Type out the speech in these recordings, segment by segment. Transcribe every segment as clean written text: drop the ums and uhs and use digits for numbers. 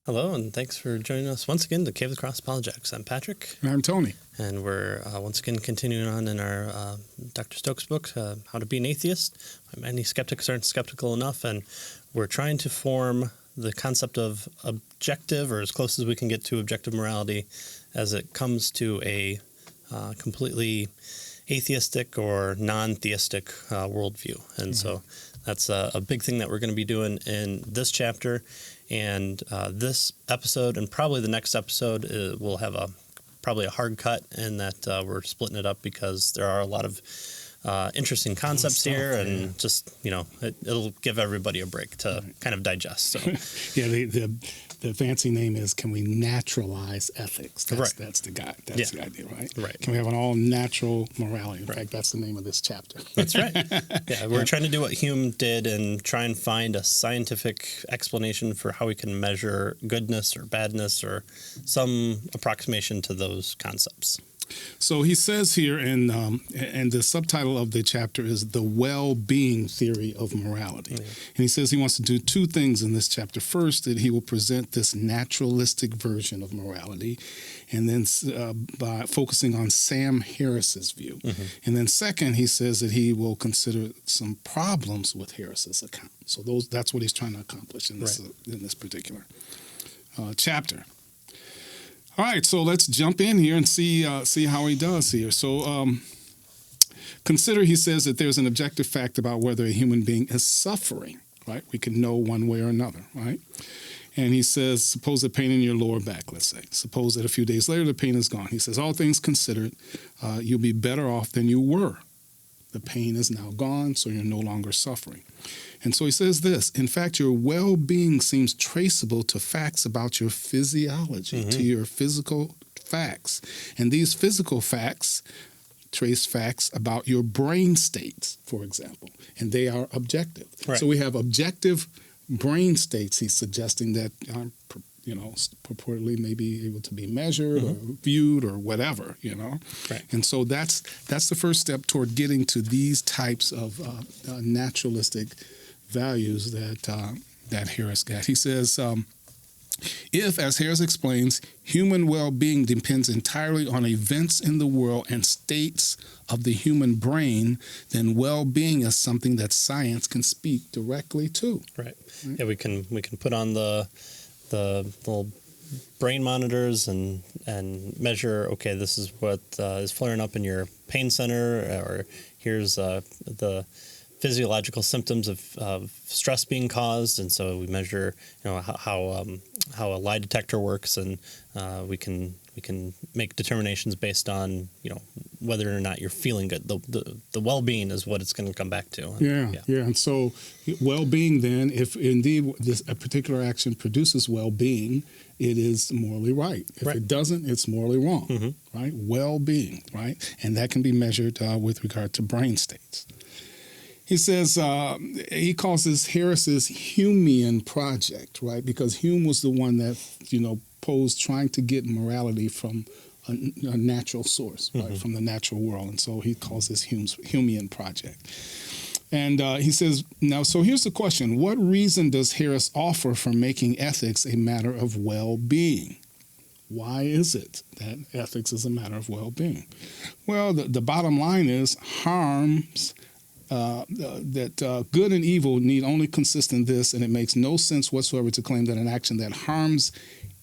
Hello, and thanks for joining us once again to Cave of the Cross Apologetics. I'm Patrick. And I'm Tony. And we're once again continuing on in our Dr. Stokes book, How to Be an Atheist. Many skeptics aren't skeptical enough, and we're trying to form the concept of objective, or as close as we can get to objective morality, as it comes to a completely atheistic or non-theistic worldview. And so that's a big thing that we're going to be doing in this chapter. And this episode and probably the next episode will have probably a hard cut in that we're splitting it up because there are a lot of interesting concepts here, and just, it'll give everybody a break to kind of digest. So, yeah, the fancy name is, can we naturalize ethics? That's the guy. That's the idea, right? Right. Can we have an all-natural morality? In fact, that's the name of this chapter. That's right. Yeah, we're trying to do what Hume did and try and find a scientific explanation for how we can measure goodness or badness or some approximation to those concepts. So he says here, and the subtitle of the chapter is The Well-Being Theory of Morality. And he says he wants to do two things in this chapter. First, that he will present this naturalistic version of morality, and then by focusing on Sam Harris's view. And then second, he says that he will consider some problems with Harris's account. So that's what he's trying to accomplish in this particular chapter. All right, so let's jump in here and see how he does here. So consider, he says, that there's an objective fact about whether a human being is suffering, right? We can know one way or another, right? And he says, suppose the pain in your lower back, let's say. Suppose that a few days later the pain is gone. He says, all things considered, you'll be better off than you were. The pain is now gone, so you're no longer suffering. And so he says this, in fact, your well-being seems traceable to facts about your physiology, to your physical facts. And these physical facts trace facts about your brain states, for example, and they are objective. Right. So we have objective brain states, he's suggesting, that are purportedly may be able to be measured or viewed or whatever, Right. And so that's the first step toward getting to these types of naturalistic values that Harris got. He says, if, as Harris explains, human well-being depends entirely on events in the world and states of the human brain, then well-being is something that science can speak directly to. Right. Yeah, we can put on the little brain monitors and measure, okay, this is what is flaring up in your pain center, or here's the physiological symptoms of stress being caused, and so we measure, how a lie detector works, and we can make determinations based on whether or not you're feeling good. The well-being is what it's going to come back to. Yeah. And so well-being, then, if indeed a particular action produces well-being, it is morally right. If it doesn't, it's morally wrong. Right? Well-being, right? And that can be measured with regard to brain states. He says he calls this Harris's Humean project, right? Because Hume was the one that, posed trying to get morality from a natural source, right? From the natural world. And so he calls this Humean project. And he says, now, so here's the question. What reason does Harris offer for making ethics a matter of well-being? Why is it that ethics is a matter of well-being? Well, the bottom line is harms that good and evil need only consist in this, and it makes no sense whatsoever to claim that an action that harms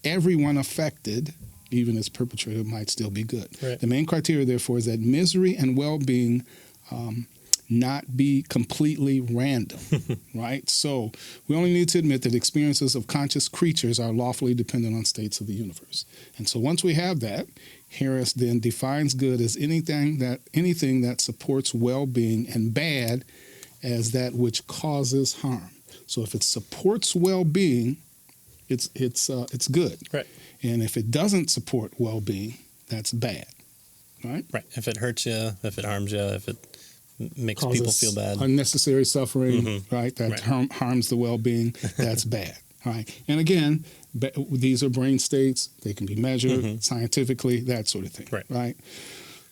everyone affected, even its perpetrator, might still be good. Right. The main criteria, therefore, is that misery and well-being not be completely random, right? So we only need to admit that experiences of conscious creatures are lawfully dependent on states of the universe. And so once we have that, Harris then defines good as anything that supports well-being, and bad as that which causes harm. So if it supports well-being, it's good. Right. And if it doesn't support well-being, that's bad. Right? Right. If it hurts you, if it harms you, if it makes causes people feel bad, unnecessary suffering, right? That harms the well-being, that's bad. All right. And again, these are brain states. They can be measured scientifically, that sort of thing. Right.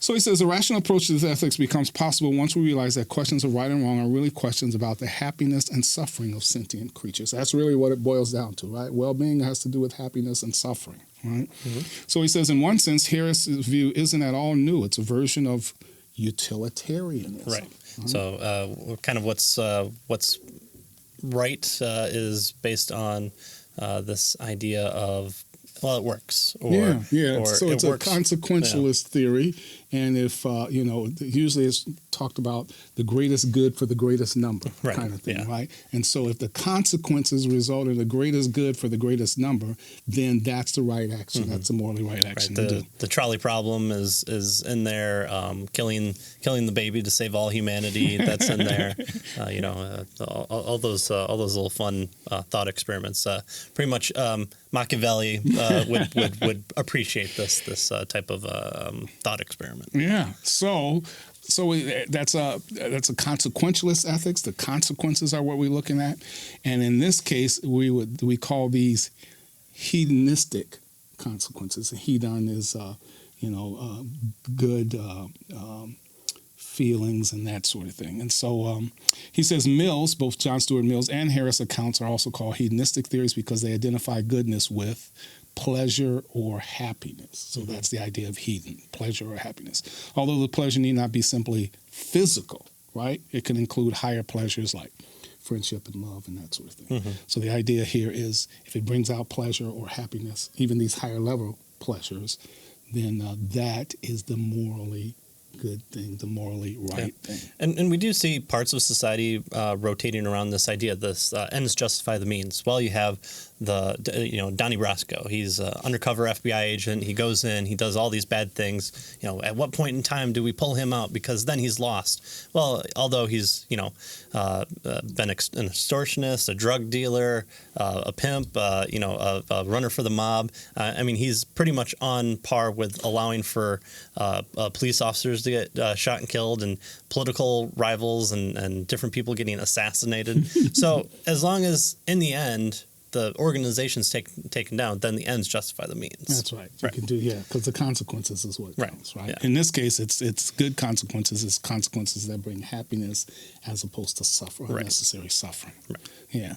So he says a rational approach to ethics becomes possible once we realize that questions of right and wrong are really questions about the happiness and suffering of sentient creatures. That's really what it boils down to, right? Well-being has to do with happiness and suffering, right? Mm-hmm. So he says, in one sense, Harris's view isn't at all new. It's a version of utilitarianism. Right. So kind of what's right is based on this idea of, well, it works. Or, Or so it's works. A consequentialist theory. And if, usually it's talked about the greatest good for the greatest number kind of thing, right? And so if the consequences result in the greatest good for the greatest number, then that's the right action. Mm-hmm. That's the morally right action to do. The trolley problem is in there. Killing the baby to save all humanity. That's in there. All those little fun thought experiments. Pretty much Machiavelli would appreciate this type of thought experiment. Yeah. So that's a consequentialist ethics. The consequences are what we're looking at, and in this case, we call these hedonistic consequences. Hedon is good feelings and that sort of thing. And so he says Mills, both John Stuart Mills and Harris accounts are also called hedonistic theories because they identify goodness with pleasure or happiness. So that's the idea of hedon, pleasure or happiness. Although the pleasure need not be simply physical, right? It can include higher pleasures like friendship and love and that sort of thing. Mm-hmm. So the idea here is if it brings out pleasure or happiness, even these higher level pleasures, then that is the morally good thing, the morally right thing. And we do see parts of society rotating around this idea, this ends justify the means. Well, you have Donnie Brasco. He's an undercover FBI agent. He goes in, he does all these bad things. At what point in time do we pull him out? Because then he's lost. Well, although he's, been an extortionist, a drug dealer, a pimp, a runner for the mob. He's pretty much on par with allowing for police officers to get shot and killed, and political rivals and different people getting assassinated. So as long as in the end the organization's taken down, then the ends justify the means. That's right. You can do, because the consequences is what counts, right? Yeah. In this case, it's good consequences. It's consequences that bring happiness as opposed to unnecessary suffering. Right. Yeah.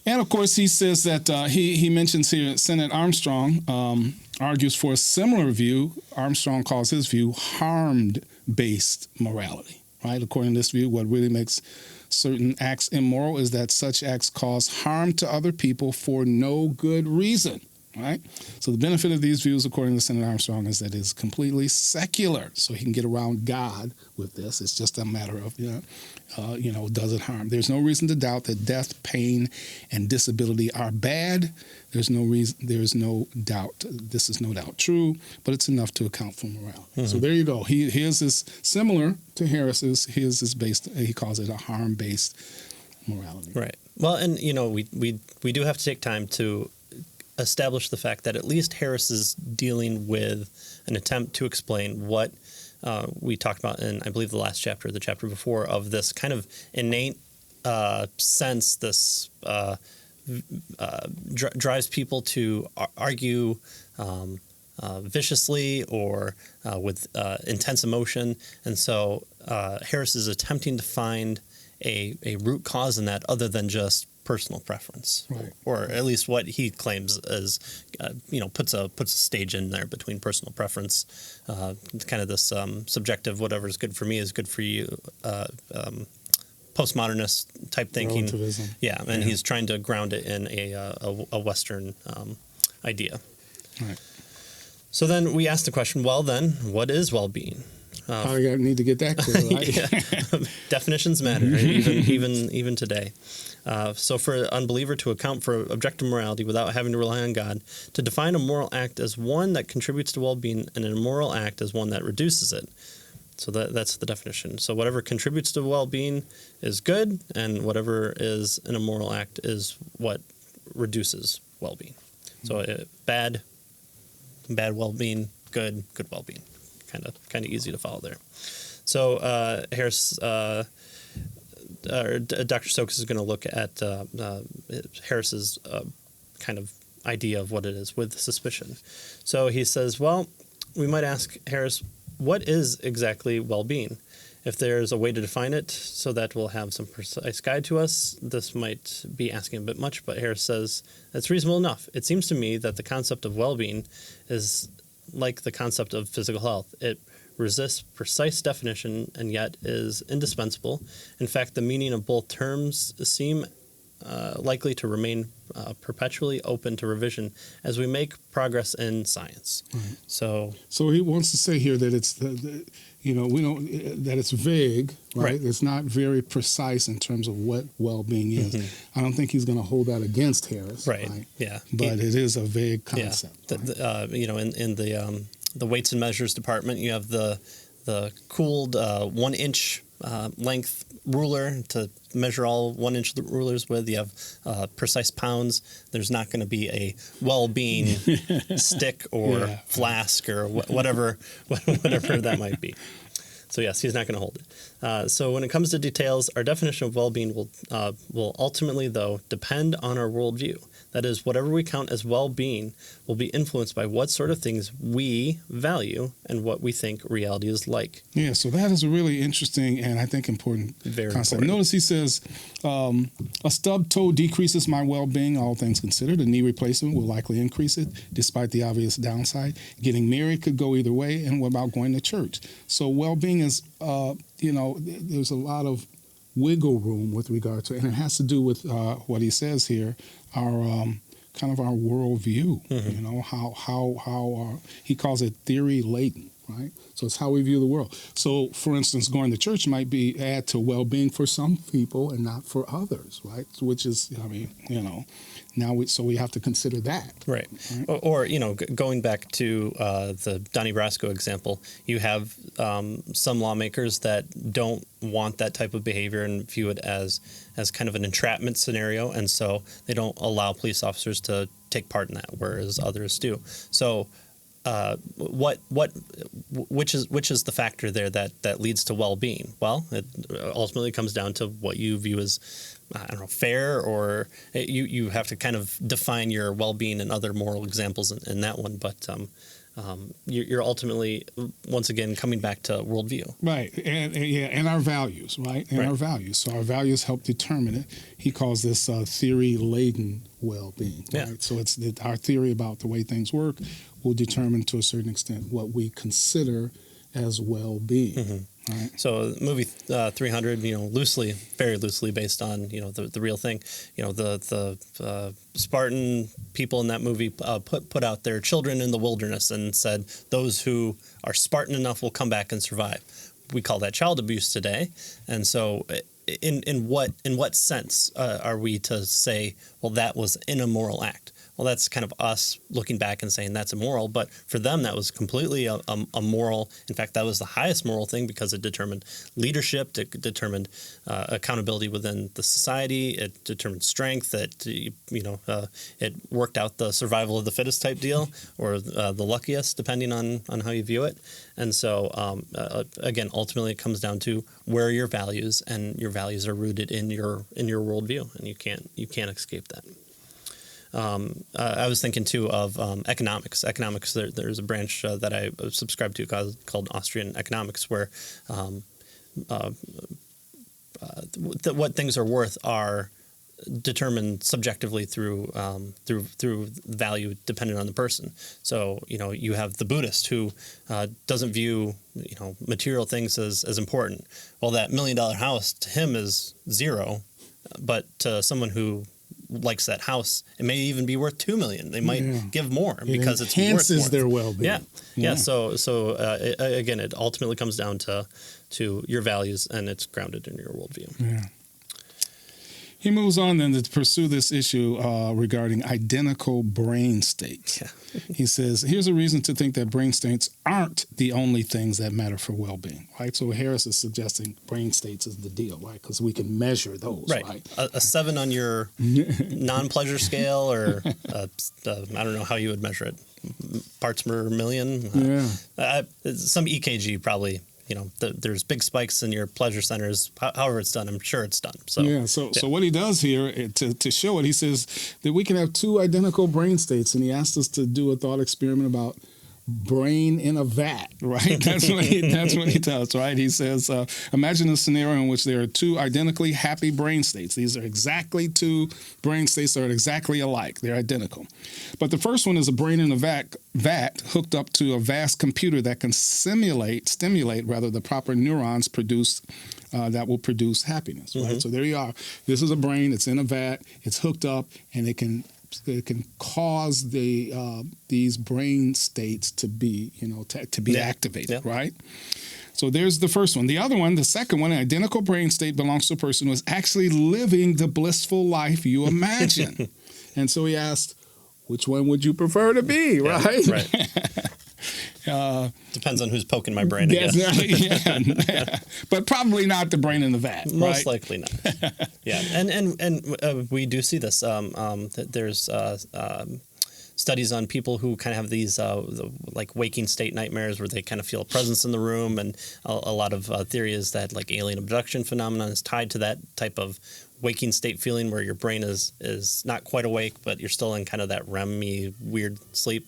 And of course, he says that he mentions here Senator Armstrong argues for a similar view. Armstrong calls his view harm-based morality, right? According to this view, what really makes certain acts immoral is that such acts cause harm to other people for no good reason, right? So the benefit of these views, according to Senator Armstrong, is that it's completely secular. So he can get around God with this. It's just a matter of, does it harm? There's no reason to doubt that death, pain, and disability are bad. There's no doubt. This is no doubt true, but it's enough to account for morality. Mm-hmm. So there you go. His is similar to Harris's. His is based, he calls it a harm-based morality. Right. Well, and, we do have to take time to establish the fact that at least Harris is dealing with an attempt to explain what we talked about in, I believe, the last chapter, the chapter before, of this kind of innate sense, this drives people to argue viciously or with intense emotion. And so Harris is attempting to find a root cause in that other than just personal preference, right, or at least what he claims is, puts a stage in there between personal preference, kind of this subjective, whatever is good for me is good for you, postmodernist type thinking. Relativism. Yeah, and he's trying to ground it in a Western idea. Right. So then we ask the question: well, then, what is well-being? Probably need to get that clear, right? Definitions matter, even today. So for an unbeliever to account for objective morality without having to rely on God, to define a moral act as one that contributes to well-being and an immoral act as one that reduces it. So that's the definition. So whatever contributes to well-being is good, and whatever is an immoral act is what reduces well-being. So bad well-being, good well-being. Kind of easy to follow there. So Harris, Dr. Stokes is going to look at Harris's kind of idea of what it is with suspicion. So he says, well, we might ask Harris, what is exactly well-being? If there's a way to define it so that we'll have some precise guide to us, this might be asking a bit much, but Harris says it's reasonable enough. It seems to me that the concept of well-being is like the concept of physical health. It resists precise definition and yet is indispensable. In fact, the meaning of both terms seem likely to remain perpetually open to revision as we make progress in science. Right. So he wants to say here that it's we don't that it's vague, right? It's not very precise in terms of what well-being is. Mm-hmm. I don't think he's going to hold that against Harris, right? Yeah, but it is a vague concept. Yeah. In the weights and measures department, you have the cooled 1 inch length ruler to measure all 1 inch rulers with. You have precise pounds. There's not going to be a well-being stick or flask or whatever that might be. So yes, he's not going to hold it. So when it comes to details, our definition of well-being will ultimately, though, depend on our worldview. That is, whatever we count as well-being will be influenced by what sort of things we value and what we think reality is like. Yeah, so that is a really interesting and I think important concept. Important. Notice he says, a stubbed toe decreases my well-being, all things considered. A knee replacement will likely increase it, despite the obvious downside. Getting married could go either way, and what about going to church? So well-being is, there's a lot of wiggle room with regard to it, and it has to do with what he says here, our kind of our worldview. Mm-hmm. How he calls it theory laden, right? So it's how we view the world. So, for instance, going to church might add to well-being for some people and not for others, right? Which is, so we have to consider that, right? Or going back to the Donnie Brasco example, you have some lawmakers that don't want that type of behavior and view it as kind of an entrapment scenario, and so they don't allow police officers to take part in that, whereas others do. So which is the factor there that leads to well-being? Well, it ultimately comes down to what you view as, fair, or you have to kind of define your well-being and other moral examples in that one. But you're ultimately, once again, coming back to worldview. Right, and our values, right? And our values. So our values help determine it. He calls this theory-laden well-being, right? Yeah. So it's our theory about the way things work will determine to a certain extent what we consider as well-being. Mm-hmm. Right. So movie 300, very loosely based on the real thing. The Spartan people in that movie put out their children in the wilderness and said those who are Spartan enough will come back and survive. We call that child abuse today, and so in what sense are we to say, well, that was an immoral act? Well, that's kind of us looking back and saying that's immoral, but for them that was completely a moral. In fact, that was the highest moral thing because it determined leadership, it determined accountability within the society, it determined strength, it worked out the survival of the fittest type deal, or the luckiest, depending on how you view it. And so, again, ultimately it comes down to where are your values, and your values are rooted in your worldview, and you can't escape that. I was thinking too of economics. Economics, there's a branch that I subscribe to called Austrian economics, where what things are worth are determined subjectively through value dependent on the person. So you have the Buddhist who doesn't view material things as important. Well, that $1 million house to him is zero, but to someone who likes that house, it may even be worth $2 million. They might give more because it's enhances worth their well-being. Yeah. So again, it ultimately comes down to your values, and it's grounded in your worldview. Yeah. He moves on then to pursue this issue regarding identical brain states. Yeah. He says, here's a reason to think that brain states aren't the only things that matter for well-being, right? So Harris is suggesting brain states is the deal, right? Because we can measure those, right? A 7 on your non-pleasure scale, or I don't know how you would measure it, parts per million. Some EKG probably. There's big spikes in your pleasure centers. However it's done, I'm sure it's done. So what he does here to show it, he says that we can have two identical brain states, and he asked us to do a thought experiment about brain in a vat, right? That's what he does, right? He says, imagine a scenario in which there are two identically happy brain states. These are exactly two brain states that are exactly alike. They're identical. But the first one is a brain in a vat hooked up to a vast computer that can stimulate the proper neurons produced that will produce happiness, right? So there you are. This is a brain. It's in a vat. It's hooked up, and it can cause these brain states to be, to be activated, right? So there's the first one. The other one, the second one, an identical brain state belongs to a person who is actually living the blissful life you imagine. And so he asked, which one would you prefer to be, right? Depends on who's poking my brain, I guess. Yeah. But probably not the brain in the vat. Most likely not. Yeah, and we do see this. There's studies on people who kind of have these like waking state nightmares where they kind of feel a presence in the room, and a lot of theory is that like alien abduction phenomenon is tied to that type of waking state feeling where your brain is not quite awake, but you're still in kind of that REM-y weird sleep.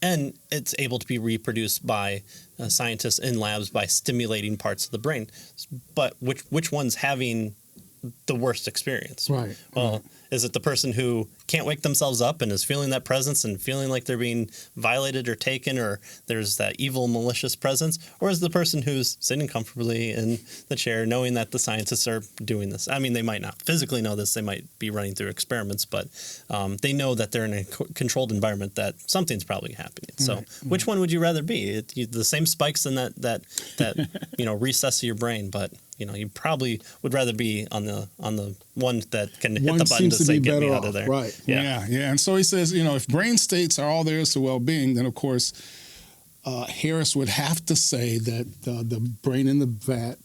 And it's able to be reproduced by scientists in labs by stimulating parts of the brain. But which one's having the worst experience? Right. Well, is it the person who can't wake themselves up and is feeling that presence and feeling like they're being violated or taken, or there's that evil, malicious presence? Or is it the person who's sitting comfortably in the chair knowing that the scientists are doing this? I mean, they might not physically know this. They might be running through experiments, but they know that they're in a controlled environment, that something's probably happening. So which one would you rather be? The same spikes in that recess of your brain, but you probably would rather be on the one that can hit the button to say get me out of there. Right. Yeah. And so he says, if brain states are all there is to well-being, then of course Harris would have to say that the brain in the vat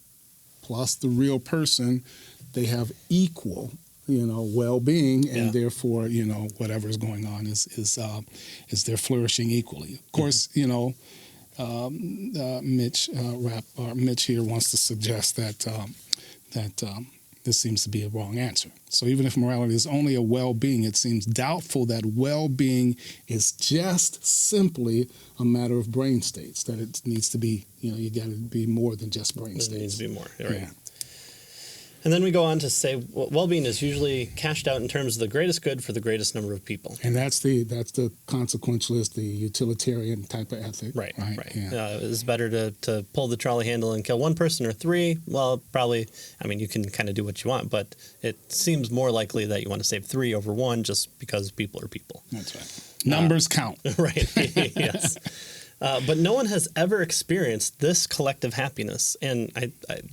plus the real person, they have equal well-being, and therefore whatever is going on is they're flourishing equally. Of course, Mitch here wants to suggest that this seems to be a wrong answer. So even if morality is only a well-being, it seems doubtful that well-being is just simply a matter of brain states, that it needs to be, you got to be more than just brain states. It needs to be more, right? Yeah. And then we go on to say well-being is usually cashed out in terms of the greatest good for the greatest number of people. And that's the consequentialist, the utilitarian type of ethic. Right. Yeah. It's better to pull the trolley handle and kill one person or three. Well, probably, you can kind of do what you want, but it seems more likely that you want to save three over one just because people are people. That's right. Numbers count. Right. Yes. But no one has ever experienced this collective happiness, and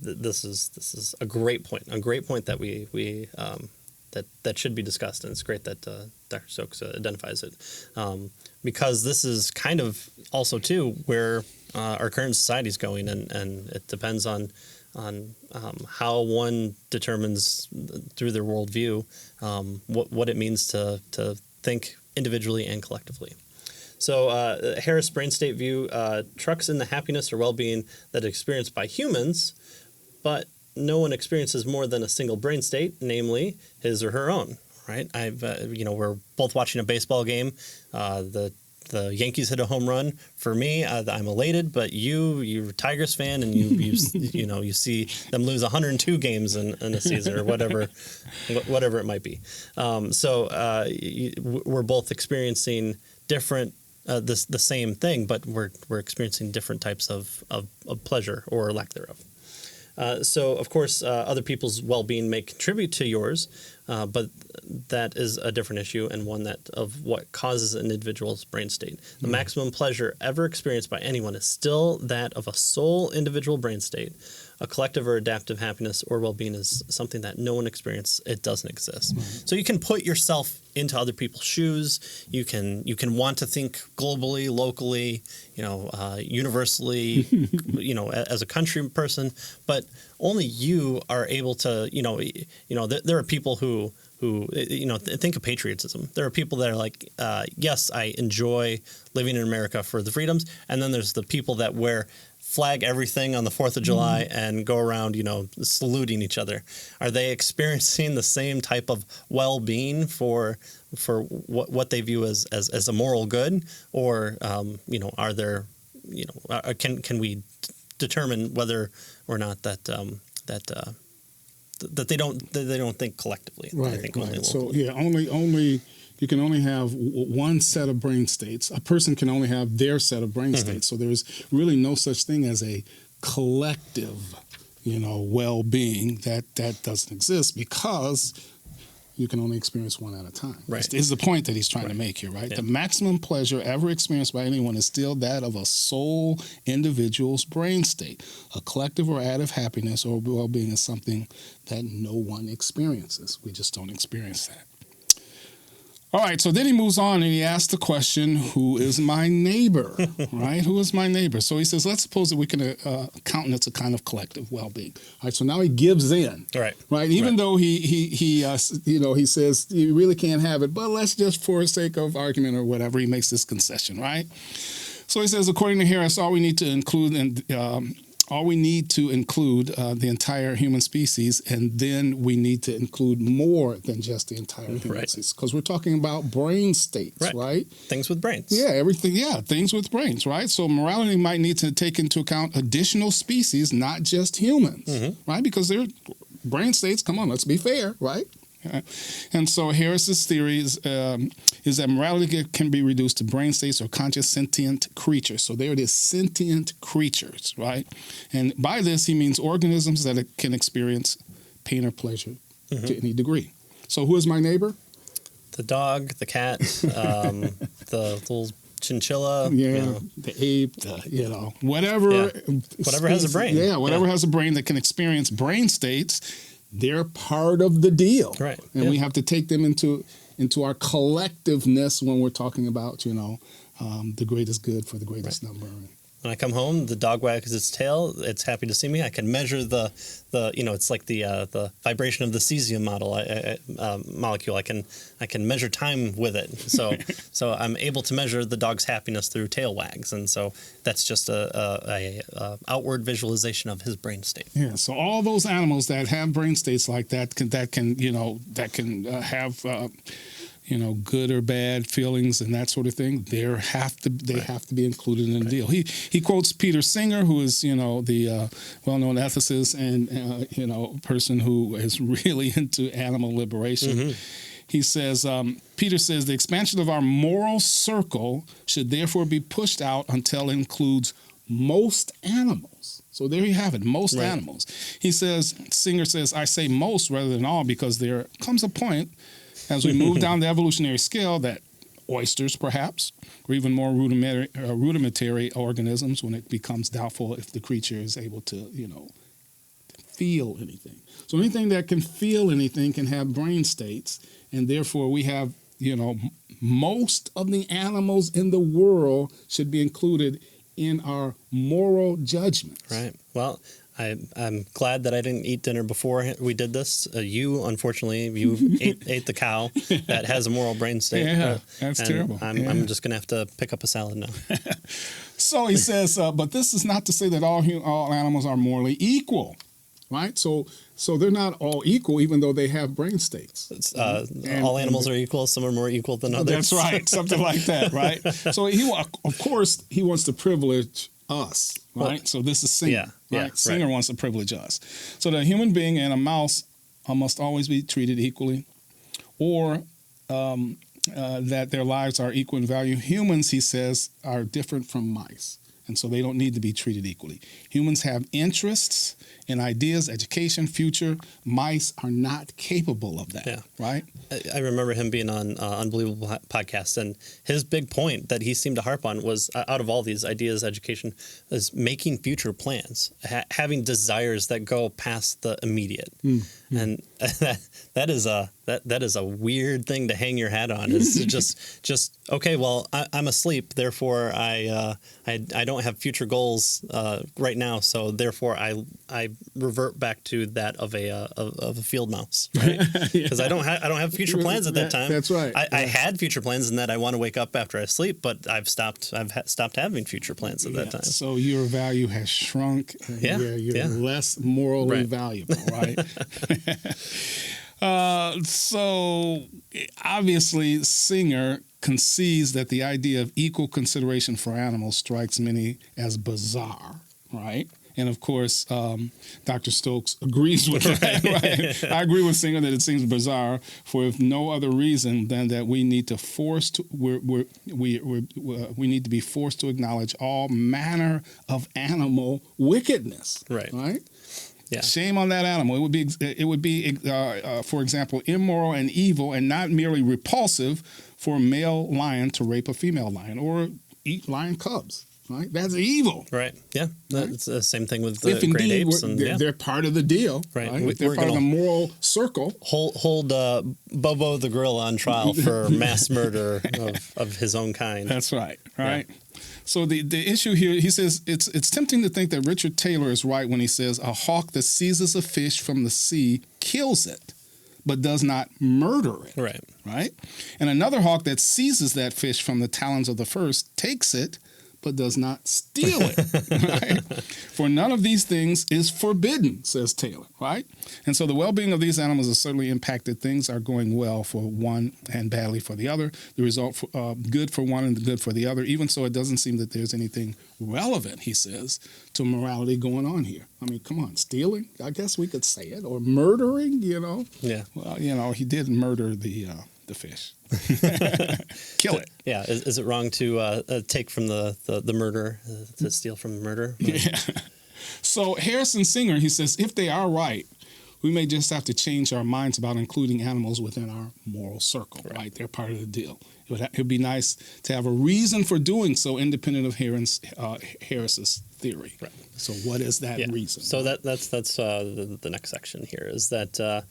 this is a great point that we that should be discussed, and it's great that Dr. Stokes identifies it, because this is kind of also too where our current society is going, and it depends on how one determines through their worldview what it means to think individually and collectively. So Harris' brain state view trucks in the happiness or well-being that is experienced by humans, but no one experiences more than a single brain state, namely his or her own. Right? We're both watching a baseball game. The Yankees hit a home run. For me, I'm elated, but you're a Tigers fan, and you see them lose 102 games in a season or whatever it might be. We're both experiencing different. The same thing, but we're experiencing different types of pleasure or lack thereof. So, of course, other people's well-being may contribute to yours, but that is a different issue, and one of what causes an individual's brain state. The maximum pleasure ever experienced by anyone is still that of a sole individual brain state. A collective or adaptive happiness or well-being is something that no one experiences. It doesn't exist. Mm-hmm. So you can put yourself into other people's shoes. You can want to think globally, locally, universally, as a country person. But only you are able to, there are people who think of patriotism. There are people that are like, yes, I enjoy living in America for the freedoms. And then there's the people that where flag everything on the 4th of July and go around, saluting each other. Are they experiencing the same type of well-being for what they view as a moral good, or are there, can we determine whether or not that they don't think collectively? Right. They think only So locally. only you can only have one set of brain states. A person can only have their set of brain states. So there's really no such thing as a collective, well-being. That doesn't exist, because you can only experience one at a time. Right. This is the point that he's trying to make here, right? Yeah. The maximum pleasure ever experienced by anyone is still that of a sole individual's brain state. A collective or additive happiness or well-being is something that no one experiences. We just don't experience that. All right, so then he moves on and he asks the question, who is my neighbor, right? Who is my neighbor? So he says, let's suppose that we can countenance a kind of collective well-being. All right, so now he gives in, right? Even though he says you really can't have it, but let's just, for the sake of argument or whatever, he makes this concession, right? So he says, according to Harris, all we need to include the entire human species, and then we need to include more than just the entire human species, because we're talking about brain states, right? Things with brains. Yeah, everything. Yeah, things with brains, right? So morality might need to take into account additional species, not just humans, right? Because they're brain states. Come on, let's be fair, right? And so Harris's theory is that morality can be reduced to brain states or conscious sentient creatures. So there it is, sentient creatures, right? And by this, he means organisms that can experience pain or pleasure to any degree. So who is my neighbor? The dog, the cat, the little chinchilla. Yeah, the ape, whatever. Whatever has a brain. Yeah, whatever has a brain that can experience brain states. They're part of the deal, right? And we have to take them into our collectiveness when we're talking about, the greatest good for the greatest number. When I come home, the dog wags its tail. It's happy to see me. I can measure the it's like the vibration of the cesium molecule. I can measure time with it. So I'm able to measure the dog's happiness through tail wags, and so that's just a outward visualization of his brain state. Yeah. So all those animals that have brain states like that can have good or bad feelings and that sort of thing. They have to be included in the deal. He quotes Peter Singer, who is the well-known ethicist and person who is really into animal liberation. He says, Peter says, the expansion of our moral circle should therefore be pushed out until it includes most animals. So there you have it, most animals. He says, Singer says, I say most rather than all, because there comes a point as we move down the evolutionary scale that oysters, perhaps, or even more rudimentary organisms, when it becomes doubtful if the creature is able to, feel anything. So anything that can feel anything can have brain states, and therefore we have, most of the animals in the world should be included in our moral judgments. Right. Well, I'm glad that I didn't eat dinner before we did this. You, unfortunately, ate the cow that has a moral brain state. Yeah, that's terrible. I'm just going to have to pick up a salad now. So he says, but this is not to say that all animals are morally equal, right? So they're not all equal, even though they have brain states. All animals are equal. Some are more equal than others. That's right. Something like that, right? So of course, he wants to privilege us, right? Well, so this is Singer, right? Singer wants to privilege us. So the human being and a mouse must always be treated equally, or that their lives are equal in value. Humans, he says, are different from mice, and so they don't need to be treated equally. Humans have interests in ideas, education, future. Mice are not capable of that, right? I remember him being on Unbelievable podcast, and his big point that he seemed to harp on was, out of all these ideas, education, is making future plans, having desires that go past the immediate. And that is a weird thing to hang your hat on. Is to just okay. Well, I'm asleep, therefore I don't have future goals right now. So therefore I revert back to that of a field mouse, right? Because I don't have future plans at that time. That's right. I had future plans in that I want to wake up after I sleep, but I've stopped having future plans at that time. So your value has shrunk. You're less morally valuable, right? So obviously, Singer concedes that the idea of equal consideration for animals strikes many as bizarre, right? And of course, Dr. Stokes agrees with that. Right? I agree with Singer that it seems bizarre, for if no other reason than that we need to we need to be forced to acknowledge all manner of animal wickedness. Right. Yeah. Shame on that animal. It would be, for example, immoral and evil, and not merely repulsive for a male lion to rape a female lion or eat lion cubs. Right, that's evil. Right. Yeah. That's the same thing with if the great apes. And they're part of the deal. Right. They're part of the moral circle. Hold Bobo the gorilla on trial for mass murder of his own kind. That's right. Right. Yeah. So the issue here, he says, it's tempting to think that Richard Taylor is right when he says a hawk that seizes a fish from the sea kills it, but does not murder it. Right. Right. And another hawk that seizes that fish from the talons of the first takes it, but does not steal it. Right? For none of these things is forbidden, says Taylor, right? And so the well-being of these animals is certainly impacted. Things are going well for one and badly for the other. The result, good for one and good for the other. Even so, it doesn't seem that there's anything relevant, he says, to morality going on here. I mean, come on, stealing, I guess we could say it, or murdering, Yeah. Well, he did murder the fish. Kill it. Yeah. Is it wrong to take from the murder, to steal from the murder? Yeah. So Harrison Singer, he says, if they are right, we may just have to change our minds about including animals within our moral circle, right? They're part of the deal. It would be nice to have a reason for doing so, independent of Harris's theory. Right. So what is that reason? So that's the next section here is that,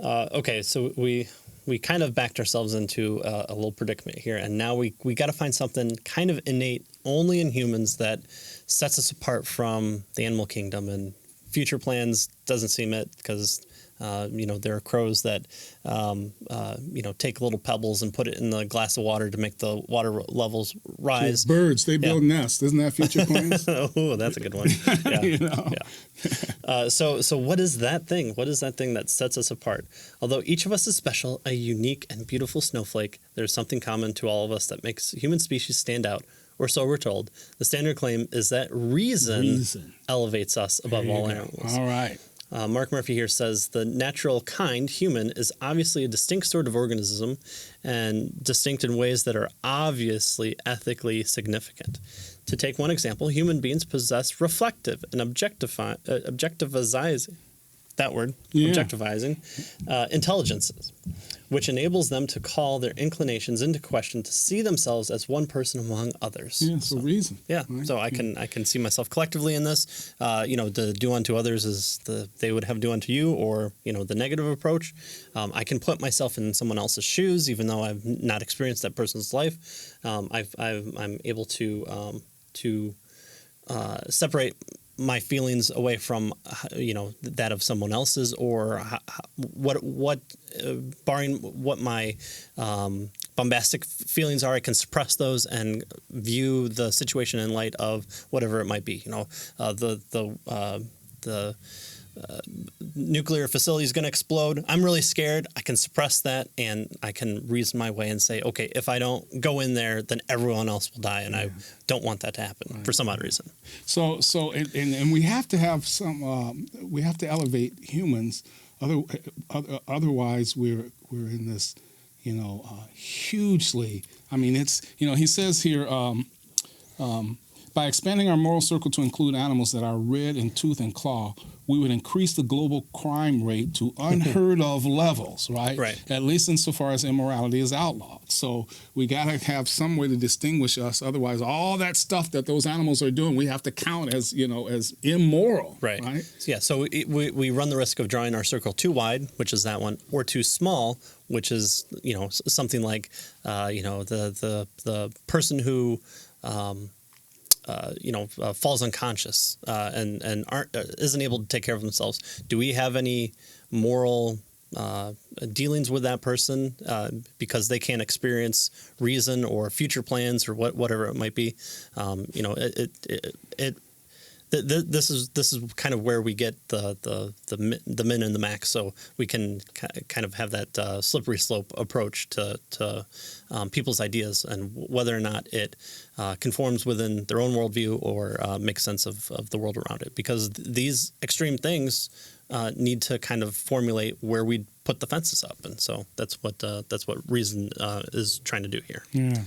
okay, so we kind of backed ourselves into a little predicament here, and now we got to find something kind of innate only in humans that sets us apart from the animal kingdom. And future plans doesn't seem it, because there are crows that take little pebbles and put it in the glass of water to make the water levels rise. Birds, they build nests. Isn't that future plans? Oh, that's a good one. Yeah. So what is that thing? What is that thing that sets us apart? Although each of us is special, a unique and beautiful snowflake, there's something common to all of us that makes human species stand out, or so we're told. The standard claim is that reason elevates us above all animals. All right. Mark Murphy here says the natural kind, human, is obviously a distinct sort of organism, and distinct in ways that are obviously ethically significant. To take one example, human beings possess reflective and objectivizing intelligences, which enables them to call their inclinations into question, to see themselves as one person among others. Yeah, so reason. Yeah, right? So I can see myself collectively in this. The do unto others is they would have do unto you, or the negative approach. I can put myself in someone else's shoes, even though I've not experienced that person's life. I'm able to separate my feelings away from that of someone else's, or barring what my bombastic feelings are, I can suppress those and view the situation in light of whatever it might be. The nuclear facility is going to explode. I'm really scared. I can suppress that, and I can reason my way and say, okay, if I don't go in there, then everyone else will die, and I don't want that to happen for some odd reason. So we have to have some. We have to elevate humans. Otherwise, we're in this, hugely. I mean, it's he says here. By expanding our moral circle to include animals that are red in tooth and claw, we would increase the global crime rate to unheard of levels, right? Right. At least insofar as immorality is outlawed. So we got to have some way to distinguish us. Otherwise, all that stuff that those animals are doing, we have to count as, as immoral. Right. Yeah. So we run the risk of drawing our circle too wide, which is that one, or too small, which is, something like, the person who, falls unconscious and isn't able to take care of themselves. Do we have any moral dealings with that person because they can't experience reason or future plans or whatever it might be? This is kind of where we get the min and the max, so we can kind of have that slippery slope approach to people's ideas and whether or not it conforms within their own worldview or makes sense of the world around it. Because these extreme things need to kind of formulate where we put the fences up, and so that's what reason is trying to do here. Yeah.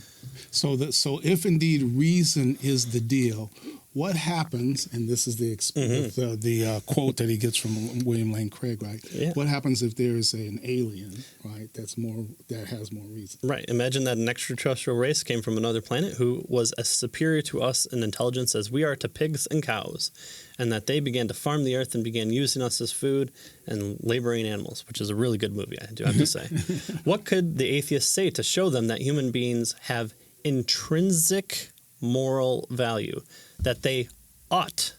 So if indeed reason is the deal, what happens? And this is the quote that he gets from William Lane Craig, right? Yeah. What happens if there is an alien, right? That has more reason. Right. Imagine that an extraterrestrial race came from another planet who was as superior to us in intelligence as we are to pigs and cows, and that they began to farm the earth and began using us as food and laboring animals, which is a really good movie, I do have to say. What could the atheists say to show them that human beings have intrinsic moral value, that they ought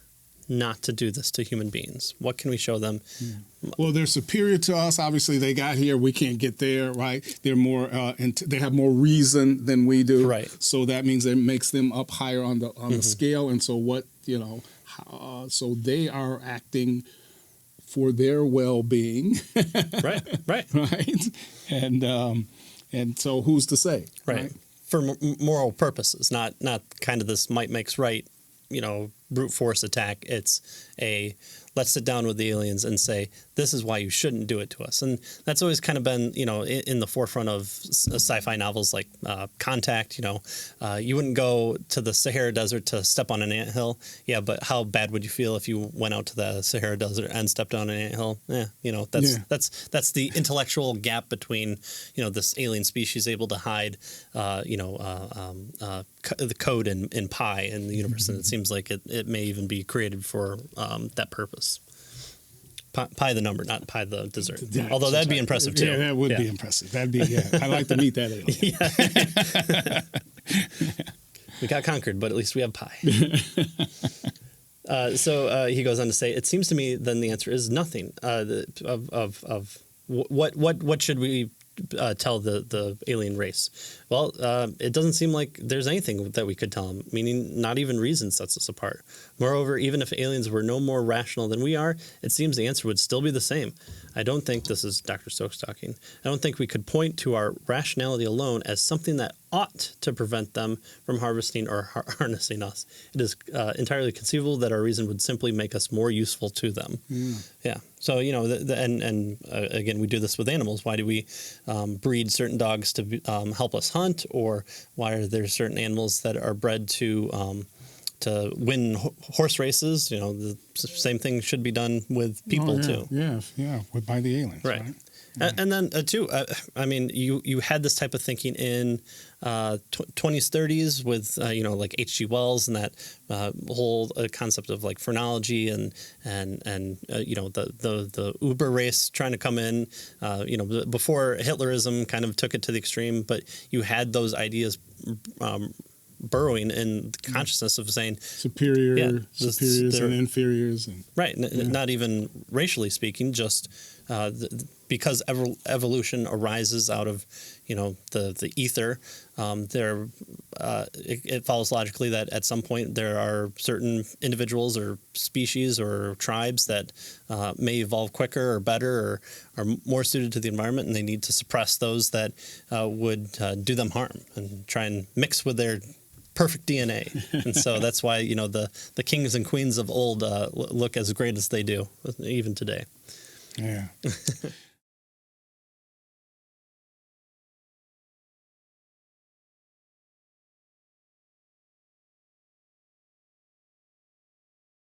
not to do this to human beings? What can we show them? Well, they're superior to us. Obviously, they got here. We can't get there, right? They're more, and they have more reason than we do. Right. So that means it makes them up higher on the scale. And so so they are acting for their well-being. Right. Right. And so who's to say? Right. For moral purposes, not kind of this might makes right, brute force attack. It's let's sit down with the aliens and say, this is why you shouldn't do it to us. And that's always kind of been, in the forefront of sci-fi novels like Contact. You wouldn't go to the Sahara Desert to step on an anthill. Yeah, but how bad would you feel if you went out to the Sahara Desert and stepped on an anthill? That's the intellectual gap between, this alien species able to hide, the code in pi in the universe. And it seems like it may even be created for that purpose. Pi the number, not pi the dessert. Yeah, although that'd be impressive too. Yeah, that would be impressive. That'd be. Yeah, I'd like to meet that alien. We got conquered, but at least we have pi. So he goes on to say, it seems to me then the answer is nothing. What should we tell the alien race? Well, it doesn't seem like there's anything that we could tell them, meaning not even reason sets us apart. Moreover, even if aliens were no more rational than we are, it seems the answer would still be the same. I don't think, this is Dr. Stokes talking, I don't think we could point to our rationality alone as something that ought to prevent them from harvesting or harnessing us. It is entirely conceivable that our reason would simply make us more useful to them. Yeah. So, again, we do this with animals. Why do we breed certain dogs to help us hunt? Or why are there certain animals that are bred to win horse races? The same thing should be done with people too. Yeah, by the aliens, right? Yeah. And then too, you had this type of thinking in 20s, 30s with like H.G. Wells and that whole concept of like phrenology and the Uber race trying to come in. Before Hitlerism kind of took it to the extreme, but you had those ideas burrowing in the consciousness of saying superiors and inferiors, and not even racially speaking, just because evolution arises out of the ether. It follows logically that at some point there are certain individuals or species or tribes that may evolve quicker or better or are more suited to the environment, and they need to suppress those that would do them harm and try and mix with their perfect DNA. And so that's why the kings and queens of old look as great as they do even today. Yeah.